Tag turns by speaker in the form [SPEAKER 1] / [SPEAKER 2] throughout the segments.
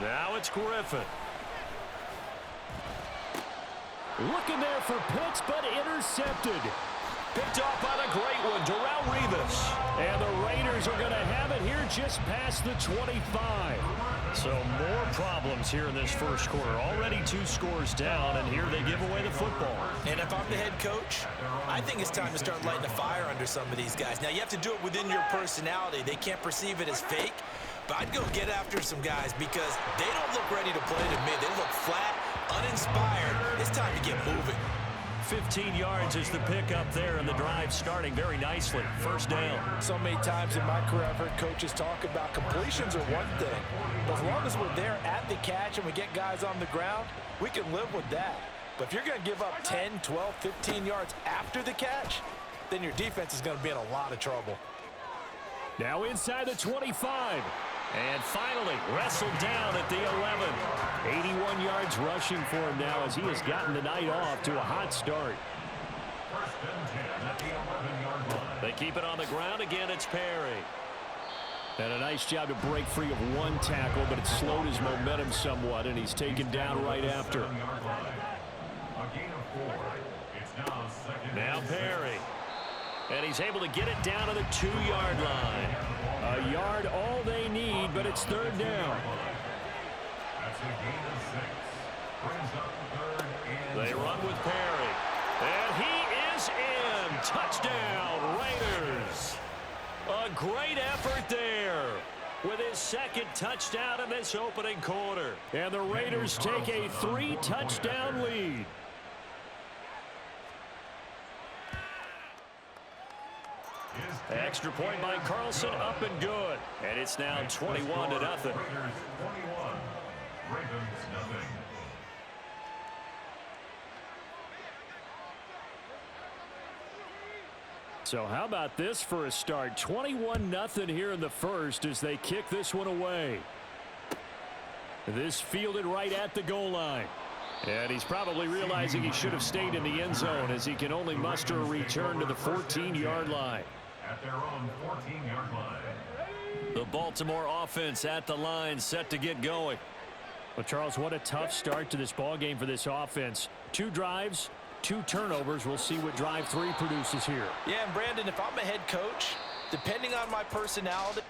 [SPEAKER 1] Now it's Griffin. Looking there for Pitts, but intercepted. Picked off by the great one, Darrelle Revis. And the Raiders are going to have it here just past the 25. So more problems here in this first quarter. Already 2 scores down, and here they give away the football.
[SPEAKER 2] And if I'm the head coach, I think it's time to start lighting a fire under some of these guys. Now, you have to do it within your personality. They can't perceive it as fake. But I'd go get after some guys because they don't look ready to play to me. They look flat, uninspired. It's time to get moving.
[SPEAKER 1] 15 yards is the pickup there, and the drive starting very nicely. First down.
[SPEAKER 3] So many times in my career I've heard coaches talk about completions are one thing. But as long as we're there at the catch and we get guys on the ground, we can live with that. But if you're going to give up 10, 12, 15 yards after the catch, then your defense is going to be in a lot of trouble.
[SPEAKER 1] Now inside the 25. And finally wrestled down at the 11. 81 yards rushing for him now as he has gotten the night off to a hot start.
[SPEAKER 4] First and 10 at the 11-yard line.
[SPEAKER 1] They keep it on the ground again. It's Perry. And a nice job to break free of one tackle, but it slowed his momentum somewhat, and he's taken down right after.
[SPEAKER 4] A gain of 4. It's now second.
[SPEAKER 1] Now Perry. And he's able to get it down to the 2-yard line. A yard all they need, but it's third down.
[SPEAKER 4] That's a gain of 6. Brings up third and
[SPEAKER 1] They run with Perry. And he is in. Touchdown, Raiders. A great effort there with his second touchdown in this opening quarter. And the Raiders take a 3-touchdown lead. Extra point by Carlson, up and good. And it's now 21-0.
[SPEAKER 4] Raiders 21, Ravens nothing.
[SPEAKER 1] So how about this for a start? 21-0 here in the first as they kick this one away. This fielded right at the goal line. And he's probably realizing he should have stayed in the end zone as he can only muster a return to the 14-yard line.
[SPEAKER 4] At their own 14-yard line.
[SPEAKER 1] The Baltimore offense at the line, set to get going. Well, Charles, what a tough start to this ball game for this offense. 2 drives, 2 turnovers. We'll see what drive 3 produces here.
[SPEAKER 3] Yeah, and Brandon, if I'm a head coach, depending on my personality,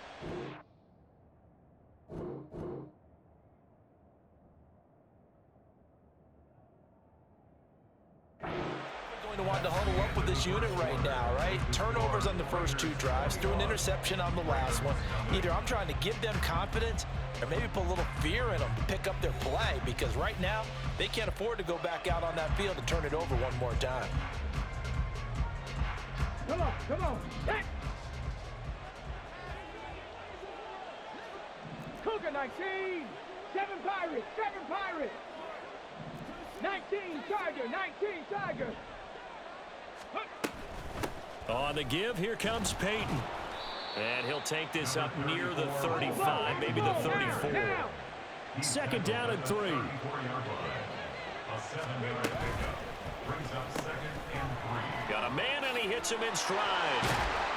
[SPEAKER 3] going to want to huddle up with this unit right now, right? Turnovers on the first 2 drives, threw an interception on the last one. Either I'm trying to give them confidence or maybe put a little fear in them to pick up their play, because right now they can't afford to go back out on that field and turn it over one more time.
[SPEAKER 5] Come on, come on. Hey! Cougar 19, 7 Pirates, 7 Pirates. 19 Tiger, 19 Tiger.
[SPEAKER 1] On the give, here comes Peyton. And he'll take this up near the 35, maybe the 34. Second down and 3.
[SPEAKER 4] A 7-yard pickup. Brings up second and 3.
[SPEAKER 1] Got a man, and he hits him in stride.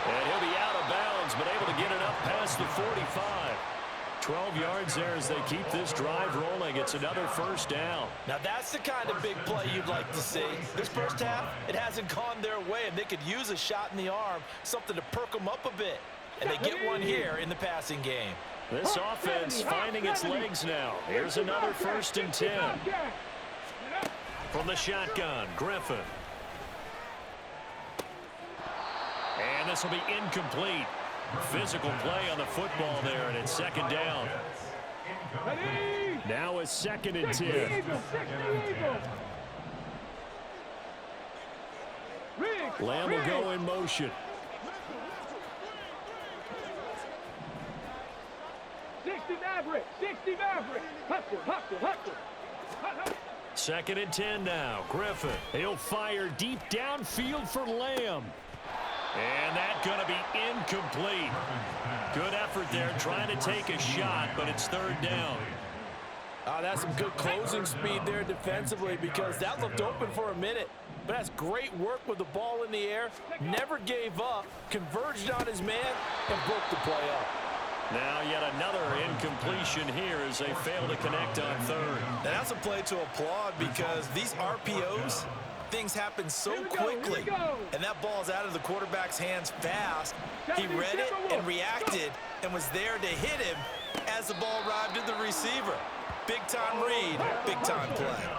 [SPEAKER 1] And he'll be out of bounds, but able to get it up past the 45. 12 yards there as they keep this drive rolling. It's another first down.
[SPEAKER 3] Now that's the kind of big play you'd like to see. This first half, it hasn't gone their way, and they could use a shot in the arm, something to perk them up a bit. And they get one here in the passing game.
[SPEAKER 1] This offense finding its legs now. Here's another first and 10. From the shotgun, Griffin. And this will be incomplete. Physical play on the football there, and it's second down. Now it's second and 10. Lamb will go in motion.
[SPEAKER 5] 60 Maverick, 60 Maverick. Hustle, hustle, hustle.
[SPEAKER 1] Second and 10 now. Griffin. He'll fire deep downfield for Lamb. And that's going to be incomplete. Good effort there trying to take a shot, but it's third down.
[SPEAKER 3] That's some good closing speed there defensively, because that looked open for a minute. But that's great work with the ball in the air. Never gave up, converged on his man, and broke the play up.
[SPEAKER 1] Now yet another incomplete incompletion here as they fail to connect on third.
[SPEAKER 2] And that's a play to applaud because these RPOs, things happen so quickly. And that ball's out of the quarterback's hands fast. He read it and reacted and was there to hit him as the ball arrived at the receiver. Big-time read, big-time play.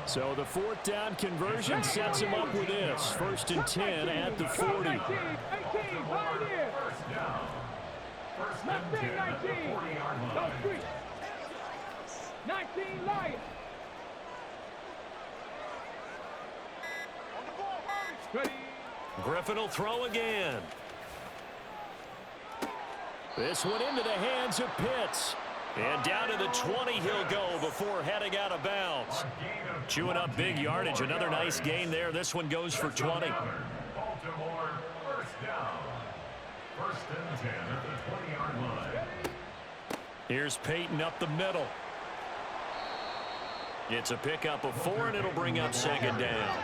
[SPEAKER 1] So the fourth down conversion sets him up with this. 1st and 10 at the 40.
[SPEAKER 5] 18, right here. Left thing, 19. Go street. 19, Lions. Ready.
[SPEAKER 1] Griffin will throw again. This one into the hands of Pitts. And down to the 20 he'll go before heading out of bounds. Chewing up big yardage. Another nice gain there. This one goes for 20.
[SPEAKER 4] Baltimore, first down. 1st and 10 at the 20-yard line.
[SPEAKER 1] Here's Peyton up the middle. It's a pickup of 4, and it'll bring up 2nd down.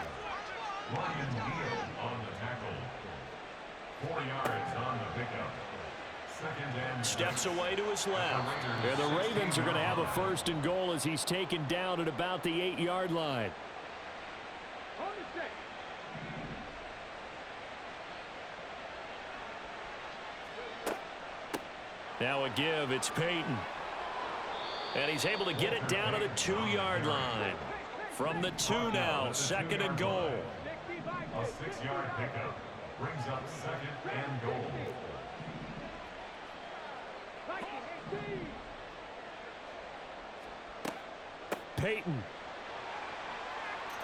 [SPEAKER 4] Ryan Neal on the tackle. 4 yards on the pickup. 2nd and
[SPEAKER 1] Steps away to his left. And the Ravens are going to have a 1st and goal as he's taken down at about the 8-yard line.
[SPEAKER 5] On the set.
[SPEAKER 1] Now a give. It's Peyton. And he's able to get it down to the 2-yard line. From the 2 now, 2nd and goal.
[SPEAKER 4] a 6-yard pickup. Brings up 2nd and goal.
[SPEAKER 1] Peyton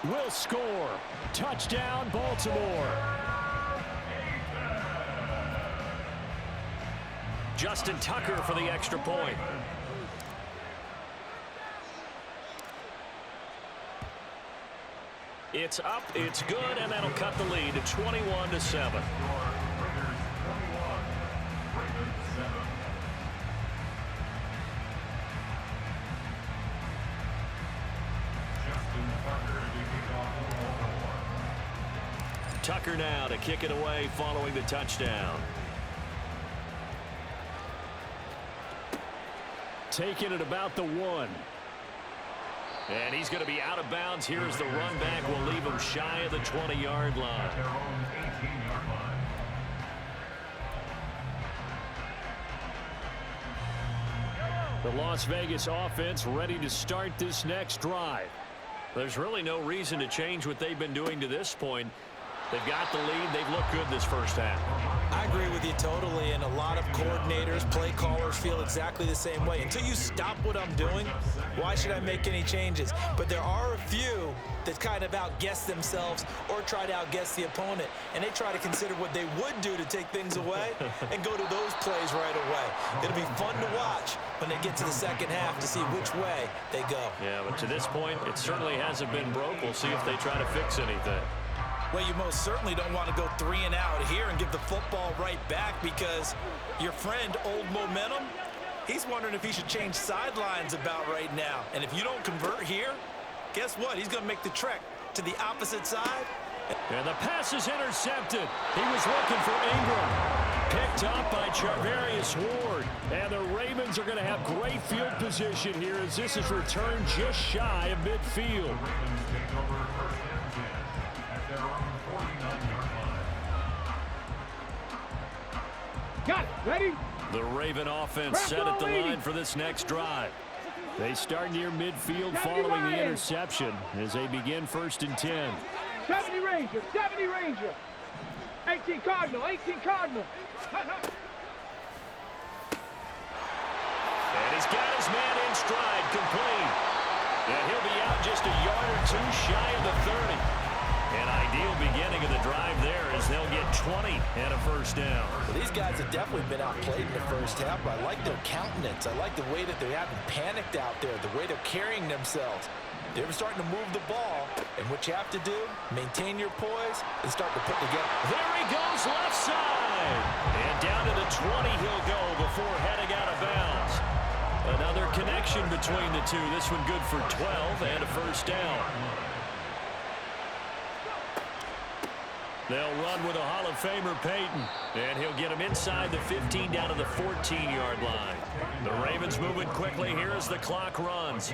[SPEAKER 1] will score. Touchdown, Baltimore. Justin Tucker for the extra point. It's up, it's good, and that'll cut the lead to 21-7. Tucker now to kick it away following the touchdown. Taking it about the 1. And he's going to be out of bounds here as the run back will leave him shy of the 20-yard line.
[SPEAKER 4] Their own 18-yard line.
[SPEAKER 1] The Las Vegas offense ready to start this next drive. There's really no reason to change what they've been doing to this point. They've got the lead. They've looked good this first half.
[SPEAKER 2] I agree with you totally, and a lot of coordinators, play callers feel exactly the same way. Until you stop what I'm doing, why should I make any changes? But there are a few that kind of outguess themselves or try to outguess the opponent, and they try to consider what they would do to take things away and go to those plays right away. It'll be fun to watch when they get to the second half to see which way they go.
[SPEAKER 1] Yeah, but to this point, it certainly hasn't been broke. We'll see if they try to fix anything.
[SPEAKER 2] Well, you most certainly don't want to go 3 and out here and give the football right back because your friend, Old Momentum, he's wondering if he should change sidelines about right now. And if you don't convert here, guess what? He's going to make the trek to the opposite side.
[SPEAKER 1] And the pass is intercepted. He was looking for Ingram. Picked up by Charvarius Ward. And the Ravens are going to have great field position here as this is returned just shy of midfield.
[SPEAKER 4] Ravens take over 1st and 10 at their own 49-yard line.
[SPEAKER 5] Got it. Ready?
[SPEAKER 1] The Raven offense set at the line for this next drive. They start near midfield following the interception as they begin 1st and 10.
[SPEAKER 5] 70 Ranger, 70 Ranger. 18 Cardinal, 18 Cardinal.
[SPEAKER 1] And he's got his man in stride, complete. And he'll be out just a yard or 2 shy of the 30. An ideal beginning of the drive there as they'll get 20 and a 1st down.
[SPEAKER 2] Well, these guys have definitely been outplayed in the first half, but I like their countenance. I like the way that they haven't panicked out there, the way they're carrying themselves. They're starting to move the ball, and what you have to do, maintain your poise and start to put together.
[SPEAKER 1] There he goes left side. And down to the 20 he'll go before heading out of bounds. Another connection between the two. This one good for 12 and a 1st down. They'll run with a Hall of Famer, Peyton. And he'll get him inside the 15 down to the 14-yard line. The Ravens moving quickly here as the clock runs.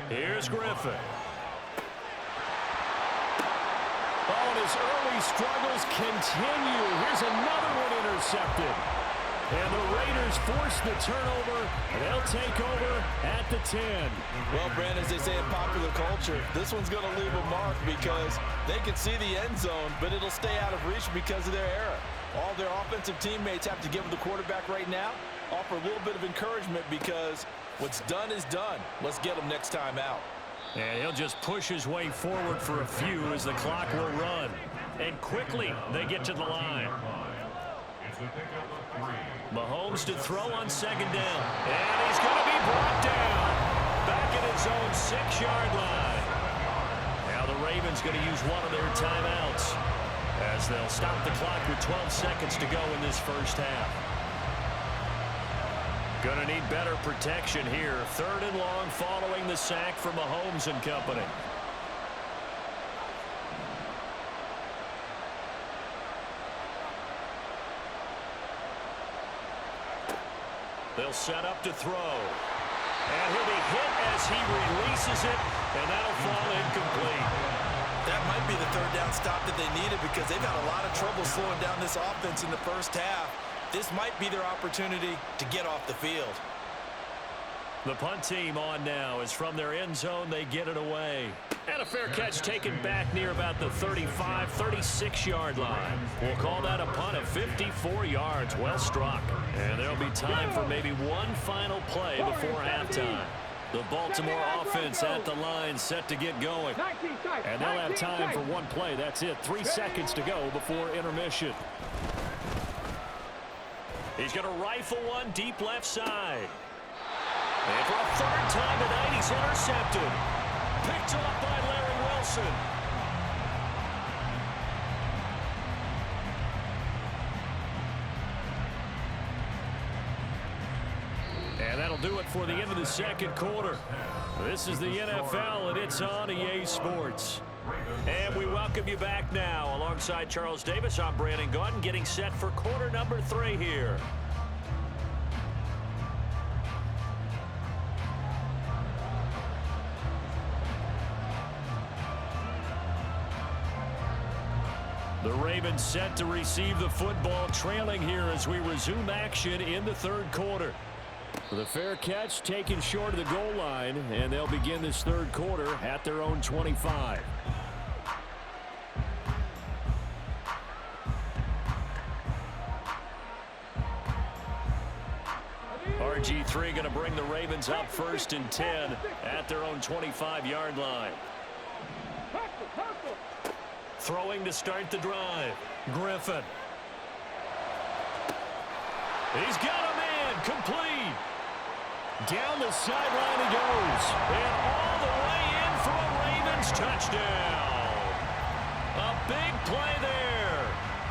[SPEAKER 1] Here's Griffin. Oh, and his early struggles continue. Here's another one intercepted. And the Raiders force the turnover, and they'll take over at the 10.
[SPEAKER 3] Well, Brandon, as they say in popular culture, this one's going to leave a mark because they can see the end zone, but it'll stay out of reach because of their error. All their offensive teammates have to give the quarterback right now, offer a little bit of encouragement because what's done is done. Let's get him next time out.
[SPEAKER 1] And he'll just push his way forward for a few as the clock will run. And quickly, they get to the line. Mahomes to throw on second down. And he's going to be brought down. Back at his own 6-yard line. Now the Ravens going to use one of their timeouts as they'll stop the clock with 12 seconds to go in this first half. Going to need better protection here. 3rd and long following the sack from Mahomes and company. They'll set up to throw. And he'll be hit as he releases it, and that'll fall incomplete.
[SPEAKER 2] That might be the 3rd down stop that they needed because they've had a lot of trouble slowing down this offense in the first half. This might be their opportunity to get off the field.
[SPEAKER 1] The punt team on now as from their end zone they get it away. And a fair catch taken back near about the 35, 36-yard line. We'll call that a punt of 54 yards. Well struck. And there'll be time for maybe one final play before halftime. The Baltimore offense at the line set to get going. And they'll have time for one play. That's it. 3 seconds to go before intermission. He's going to rifle one deep left side. And for a 3rd time tonight, he's intercepted. Picked off by Larry Wilson. And that'll do it for the end of the second quarter. This is the NFL, and it's on EA Sports. And we welcome you back now. Alongside Charles Davis, I'm Brandon Gaudin, getting set for quarter number 3 here. The Ravens set to receive the football, trailing here as we resume action in the 3rd quarter. The fair catch taken short of the goal line, and they'll begin this 3rd quarter at their own 25. RG3 going to bring the Ravens up 1st and 10 at their own 25-yard line. Throwing to start the drive. Griffin. He's got a man. Complete. Down the sideline he goes. And all the way in for a Ravens touchdown. A big play there.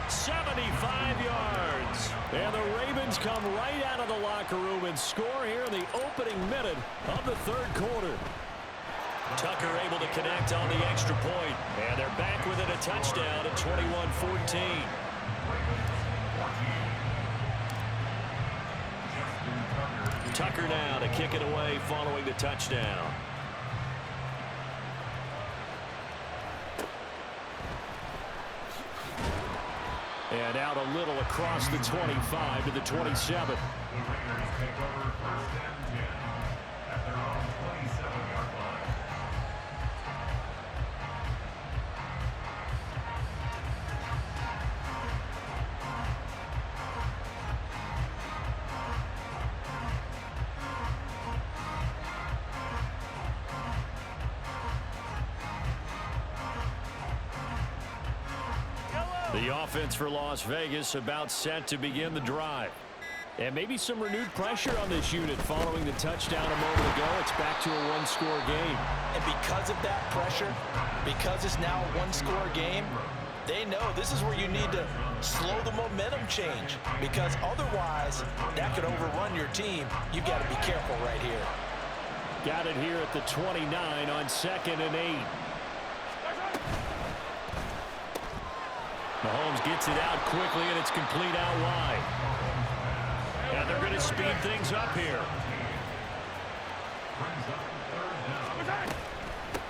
[SPEAKER 1] 75 yards. And the Ravens come right out of the locker room and score here in the opening minute of the 3rd quarter. Tucker able to connect on the extra point. And they're back within a touchdown at 21-14. Tucker now to kick it away following the touchdown. And out a little across the 25 to the 27. The offense for Las Vegas about set to begin the drive. And maybe some renewed pressure on this unit following the touchdown a moment ago. It's back to a one-score game.
[SPEAKER 3] And because of that pressure, because it's now a one-score game, they know this is where you need to slow the momentum change. Because otherwise, that could overrun your team. You've got to be careful right here.
[SPEAKER 1] Got it here at the 29 on 2nd and 8. Mahomes gets it out quickly, and it's complete out wide. And they're going to to speed things up here.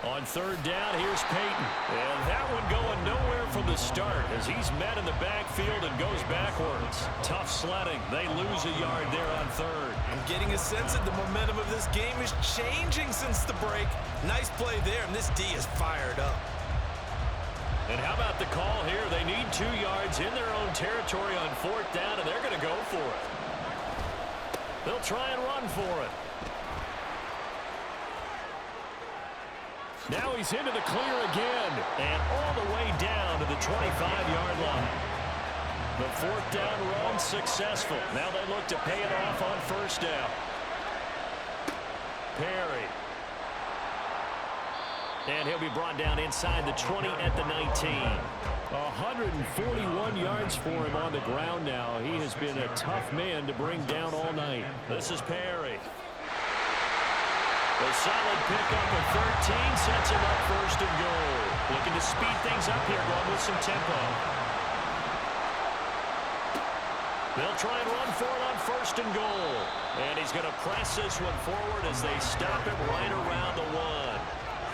[SPEAKER 1] On third down, here's Peyton. And that one going nowhere from the start as he's met in the backfield and goes backwards. Tough sledding. They lose a yard there on third.
[SPEAKER 2] I'm getting a sense that the momentum of this game is changing since the break. Nice play there, and this D is fired up.
[SPEAKER 1] And how about the call here? They need 2 yards in their own territory on fourth down, and they're going to go for it. They'll try and run for it. Now he's into the clear again, and all the way down to the 25-yard line. The fourth down run successful. Now they look to pay it off on first down. Perry. And he'll be brought down inside the 20 at the 19. 141 yards for him on the ground now. He has been a tough man to bring down all night. This is Perry. A solid pickup of 13 sets him up first and goal. Looking to speed things up here, going with some tempo. They'll try and run for it on first and goal. And he's going to press this one forward as they stop him right around the 1.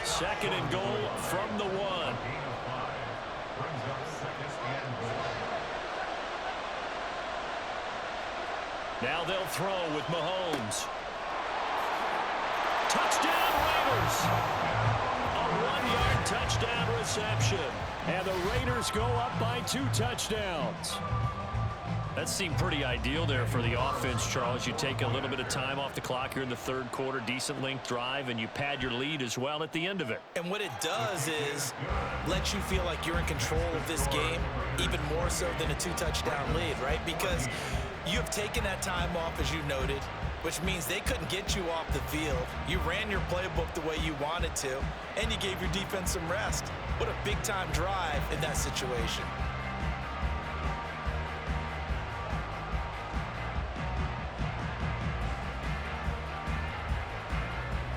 [SPEAKER 1] Second and goal from the 1. Now they'll throw with Mahomes. Touchdown, Raiders! A 1-yard touchdown reception. And the Raiders go up by 2 touchdowns. That seemed pretty ideal there for the offense, Charles. You take a little bit of time off the clock here in the third quarter, decent length drive, and you pad your lead as well at the end of it.
[SPEAKER 2] And what it does is let you feel like you're in control of this game, even more so than a 2-touchdown lead, right? Because you have taken that time off, as you noted, which means they couldn't get you off the field. You ran your playbook the way you wanted to, and you gave your defense some rest. What a big-time drive in that situation.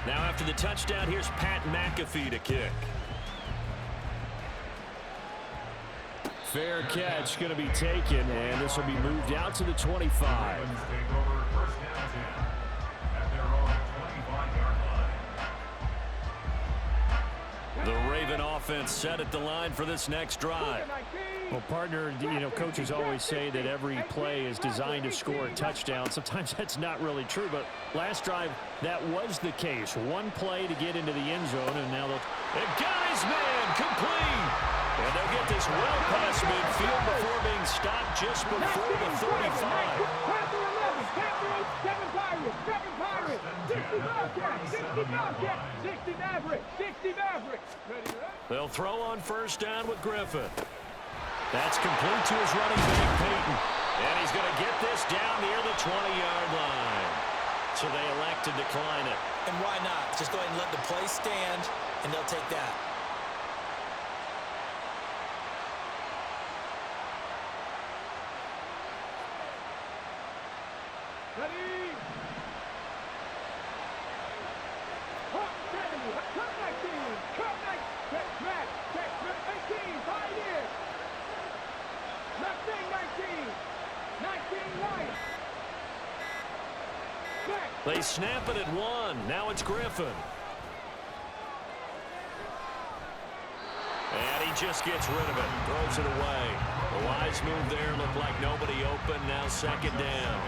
[SPEAKER 1] Now after the touchdown, here's Pat McAfee to kick. Fair catch going to be taken, and this will be moved out to the 25. The Raven offense set at the line for this next drive. Well, partner, coaches always say that every play is designed to score a touchdown. Sometimes that's not really true, but last drive, that was the case. One play to get into the end zone, and now they've got his man complete. And they'll get this well past midfield before being stopped just before the 35.
[SPEAKER 5] Panther 11, Panther 8, 7 Pirates, 7 Pirates, 60 Bobcats, 60 Bobcats, 60 Mavericks, 60 Mavericks. Ready to run?
[SPEAKER 1] They'll throw on first down with Griffin. That's complete to his running back, Peyton. And he's going to get this down near the 20-yard line. So they elect to decline it.
[SPEAKER 2] And why not? Just go ahead and let the play stand, and they'll take that.
[SPEAKER 5] Ready? Hot 70, cut 19, cut 19, check back, 18, Pioneers. Left wing 19, 19 right. Back.
[SPEAKER 1] They snap it at 1. Now it's Griffin. And he just gets rid of it, throws it away. The wise move there, looked like nobody open, now second down.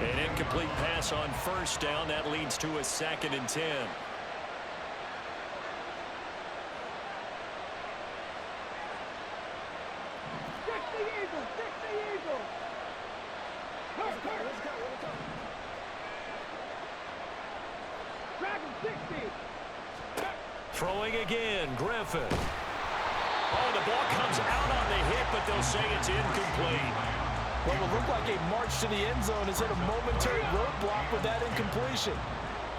[SPEAKER 1] An incomplete pass on first down. That leads to a 2nd and 10.
[SPEAKER 5] Dragon 60.
[SPEAKER 1] Throwing again, Griffin. Oh, the ball comes out on the hit, but they'll say it's incomplete.
[SPEAKER 3] What will look like a march to the end zone has hit a momentary roadblock with that incompletion.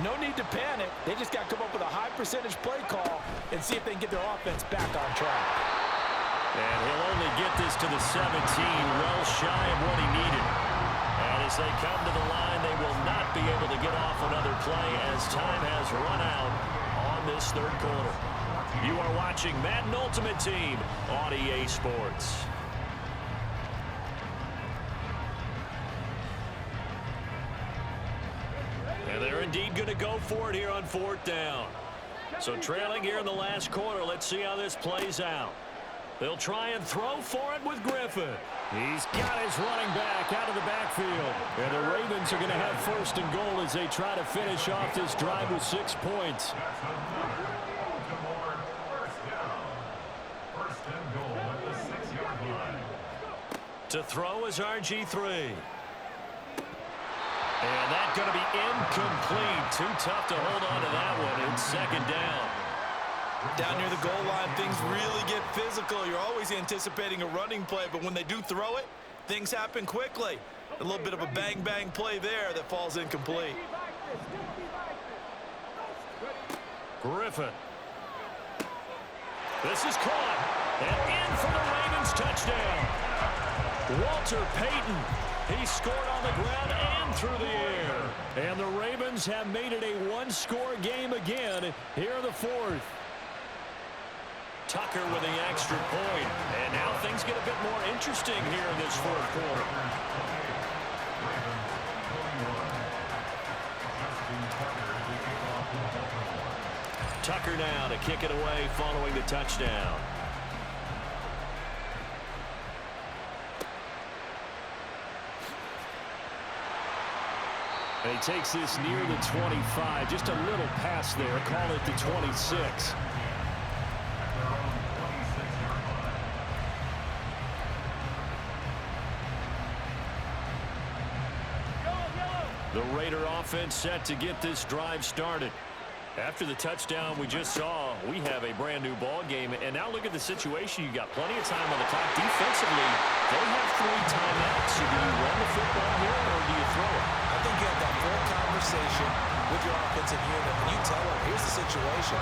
[SPEAKER 3] No need to panic. They just got to come up with a high percentage play call and see if they can get their offense back on track.
[SPEAKER 1] And he'll only get this to the 17, well shy of what he needed. And as they come to the line, they will not be able to get off another play as time has run out on this third quarter. You are watching Madden Ultimate Team on EA Sports. they're indeed going to go for it here on 4th down. So trailing here in the last quarter. Let's see how this plays out. They'll try and throw for it with Griffin. He's got his running back out of the backfield. And the Ravens are going to have 1st and goal as they try to finish off this drive with 6 points. To throw is RG3. And that's going to be incomplete. Too tough to hold on to that one. It's 2nd down.
[SPEAKER 2] Down near the goal line, things really get physical. You're always anticipating a running play, but when they do throw it, things happen quickly. A little bit of a bang-bang play there that falls incomplete.
[SPEAKER 1] Griffin. This is caught. And in for the Ravens touchdown. Walter Payton. He scored on the ground and through the air. And the Ravens have made it a 1-score game again here in the 4th. Tucker with the extra point. And now things get a bit more interesting here in this 4th quarter. Tucker now to kick it away following the touchdown. And he takes this near the 25. Just a little pass there. Call it the 26. The Raider offense set to get this drive started. After the touchdown we just saw, we have a brand new ball game. And now look at the situation. You got plenty of time on the clock. Defensively, they have 3 timeouts. So do you run the football here or do you throw it?
[SPEAKER 2] I think you have that full conversation with your offensive unit, and you tell them, here's the situation.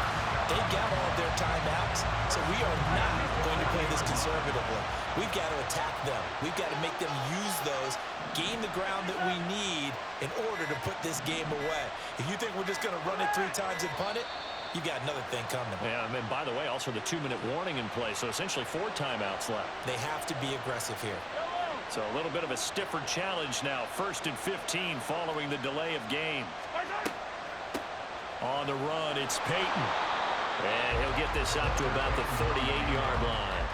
[SPEAKER 2] They've got all of their timeouts, so we are not going to play this conservatively. We've got to attack them. We've got to make them use those, gain the ground that we need in order to put this game away. If you think we're just going to run it 3 times and punt it, you got another thing coming.
[SPEAKER 1] Yeah, and by the way, also the 2-minute warning in play, so essentially 4 timeouts left.
[SPEAKER 2] They have to be aggressive here.
[SPEAKER 1] So a little bit of a stiffer challenge now. 1st and 15 following the delay of game. On the run, it's Payton. And he'll get this up to about the 38-yard line.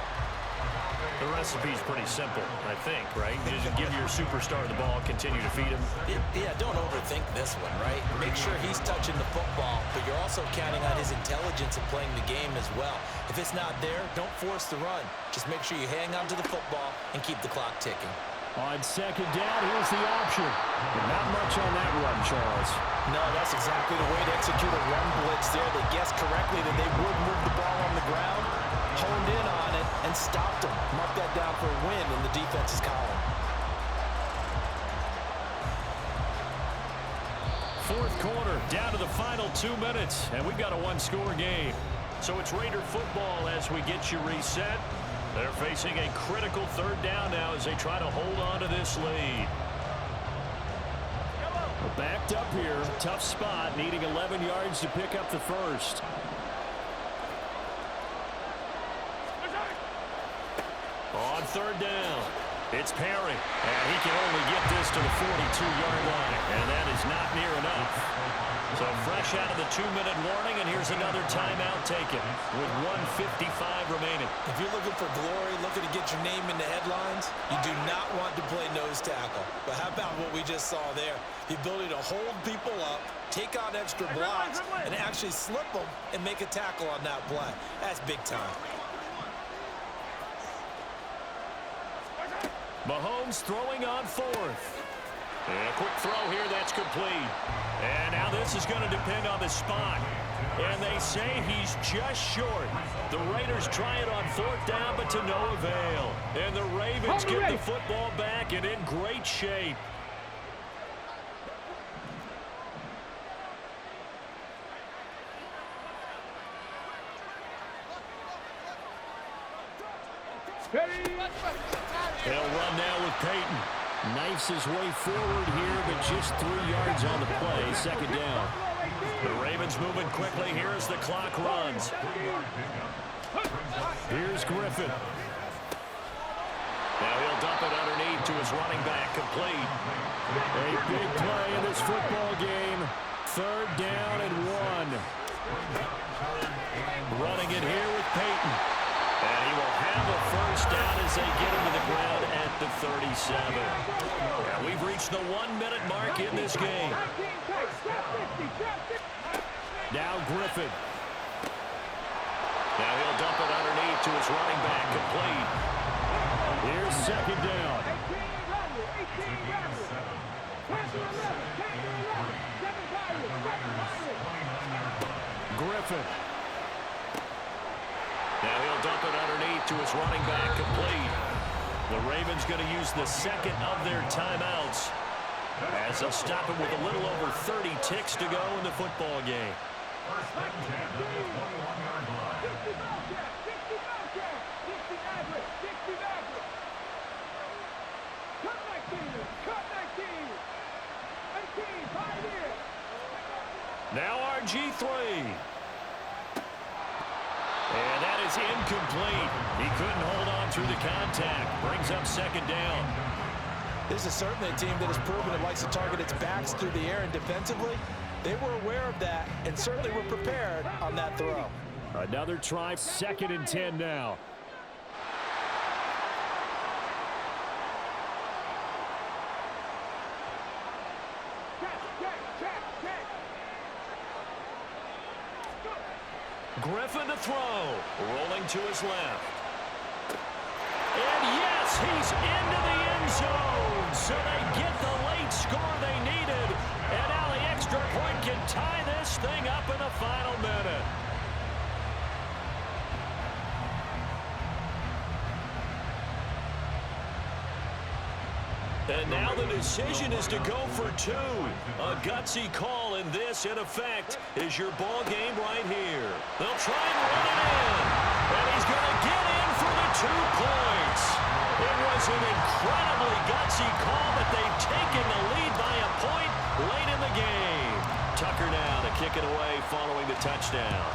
[SPEAKER 1] The recipe's pretty simple, I think, right? You just give your superstar the ball, continue to feed him.
[SPEAKER 2] Yeah, don't overthink this one, right? Make sure he's touching the football, but you're also counting on his intelligence in playing the game as well. If it's not there, don't force the run. Just make sure you hang on to the football and keep the clock ticking.
[SPEAKER 1] On 2nd down, here's the option. But not much on that run, Charles.
[SPEAKER 3] No, that's exactly the way to execute a run blitz there. They guessed correctly that they would move the ball on the ground, honed in on it, and stopped them. Mark that down for a win in the defense's column.
[SPEAKER 1] 4th quarter, down to the final 2 minutes, and we've got a 1-score game. So it's Raider football as we get you reset. They're facing a critical 3rd down now as they try to hold on to this lead. We're backed up here, tough spot, needing 11 yards to pick up the 1st. On 3rd down, it's Perry, and he can only get this to the 42-yard line, and that is not near enough. So fresh out of the 2-minute warning, and here's another timeout taken with 1:55 remaining.
[SPEAKER 2] If you're looking for glory, looking to get your name in the headlines, you do not want to play nose tackle. But how about what we just saw there? The ability to hold people up, take on extra blocks, and actually slip them and make a tackle on that play. That's big time.
[SPEAKER 1] Mahomes throwing on 4th. And a quick throw here, that's complete. And now this is going to depend on the spot. And they say he's just short. The Raiders try it on 4th down, but to no avail. And the Ravens get the football back and in great shape. They'll run now with Payton. Knifes his way forward here, but just 3 yards on the play. 2nd down. The Ravens moving quickly here as the clock runs. Here's Griffin. Now he'll dump it underneath to his running back, complete. A big play in this football game. 37. And we've reached the 1-minute mark in this game. Now Griffin. Now he'll dump it underneath to his running back, complete. Here's second down. Griffin. Now he'll dump it underneath to his running back, complete. The Ravens going to use the second of their timeouts as they'll stop it with a little over 30 ticks to go in the football game. Now RG3. And that is incomplete. He couldn't hold on through the contact. Brings up second down.
[SPEAKER 3] This is certainly a team that has proven it likes to target its backs through the air, and defensively, they were aware of that and certainly were prepared on that throw.
[SPEAKER 1] Another try, 2nd and 10 now. Griffin to throw, rolling to his left. And yes, he's into the end zone. So they get the late score they needed. And now the extra point can tie this thing up in the final minute. And now the decision is to go for 2. A gutsy call, and this, in effect, is your ball game right here. They'll try and run it in. And he's going to get in for the 2 points. It was an incredibly gutsy call, but they've taken the lead by a point late in the game. Tucker now to kick it away following the touchdown.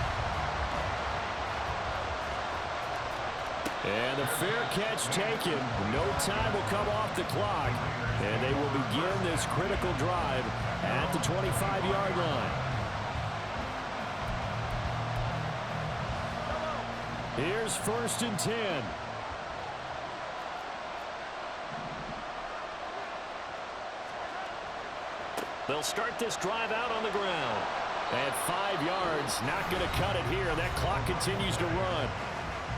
[SPEAKER 1] And the fair catch taken. No time will come off the clock. And they will begin this critical drive at the 25-yard line. Here's 1st and 10. They'll start this drive out on the ground. At 5 yards, not going to cut it here. That clock continues to run.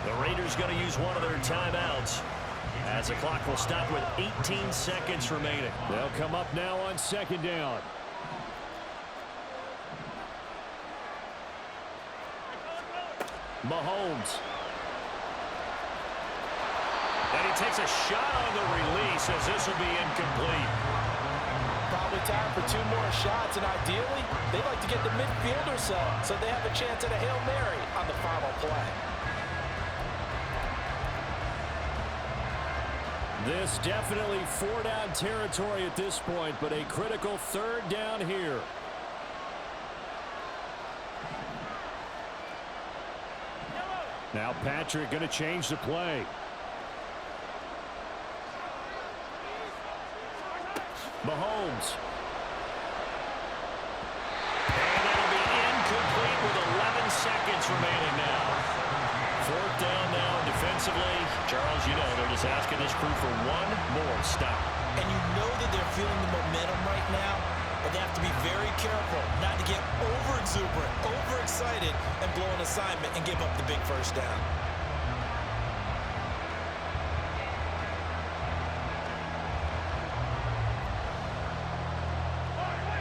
[SPEAKER 1] The Raiders going to use one of their timeouts as the clock will stop with 18 seconds remaining. They'll come up now on 2nd down. Mahomes. And he takes a shot on the release as this will be incomplete.
[SPEAKER 3] Probably time for 2 more shots, and ideally, they'd like to get the midfield or so they have a chance at a Hail Mary on the final play.
[SPEAKER 1] This definitely 4-down territory at this point, but a critical 3rd down here. Now Patrick going to change the play. Mahomes. And that'll be incomplete with 11 seconds remaining now. 4th down now defensively. Charles, you know they're just asking this crew for 1 more stop.
[SPEAKER 2] And you know that they're feeling the momentum right now, but they have to be very careful not to get over-exuberant, over-excited, and blow an assignment and give up the big 1st down.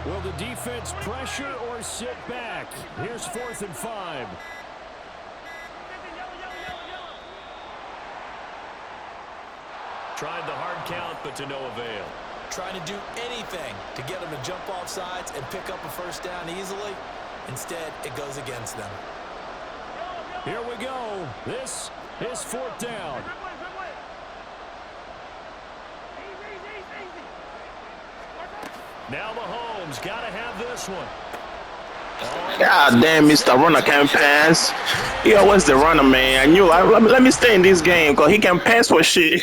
[SPEAKER 1] Will the defense pressure or sit back? Here's 4th and 5. Tried the hard count, but to no avail.
[SPEAKER 2] Trying to do anything to get them to jump off sides and pick up a 1st down easily. Instead, it goes against them.
[SPEAKER 1] Here we go. This is 4th down. Now Mahomes got to have this one.
[SPEAKER 6] God damn, Mr. Runner can't pass. He always the runner, man. I knew. Let me stay in this game because he can pass for shit.